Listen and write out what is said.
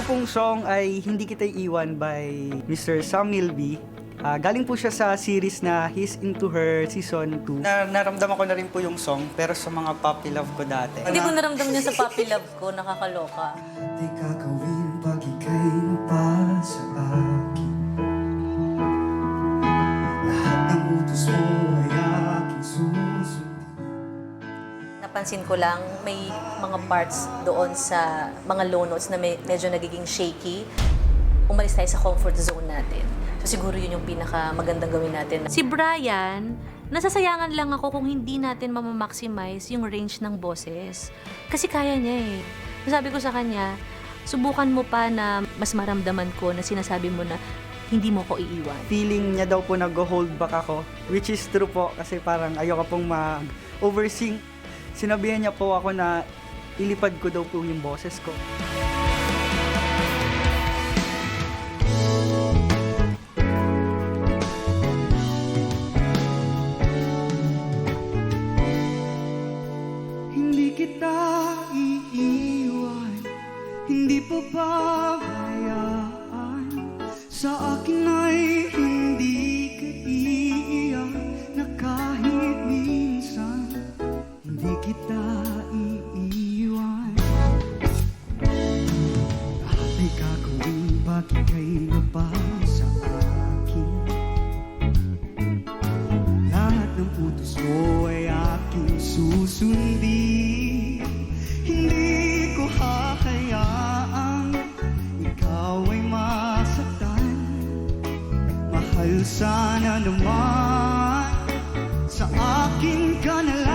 pong song ay Hindi Kita Iwan by Mr. Sam Milby. Galing po siya sa series na He's Into Her Season 2. Naramdaman ko na rin po yung song, pero sa mga puppy love ko dati. Hindi ko naramdaman niya sa puppy love ko, nakakaloka. Di kakawin pag ika'y pa sa akin. Lahat ng utos mo ay aking susundin. Napansin ko lang, may mga parts doon sa mga low notes na medyo nagiging shaky. Umalis tayo sa comfort zone natin. So siguro yun yung pinakamagandang gawin natin. Si Brian, nasasayangan lang ako kung hindi natin mamamaximize yung range ng boses. Kasi kaya niya eh. Sabi ko sa kanya, subukan mo pa na mas maramdaman ko na sinasabi mo na hindi mo ko iiwan. Feeling niya daw po nag-hold back ako, which is true po kasi parang ayoko pong ma-oversing. Sinabihan niya po ako na ilipad ko daw po yung boses ko. Hindi kita iiwan, hindi pa babayaan. Sa akin ay hindi ka iiyak na kahit minsan. Hindi kita iiwan. Lahat ay gagawin pag ika'y pa sa akin. Lahat ng utos mo ay aking susundin. Hindi ko hahayaang ikaw ay masaktan. Mahal sana naman, sa akin ka na lang.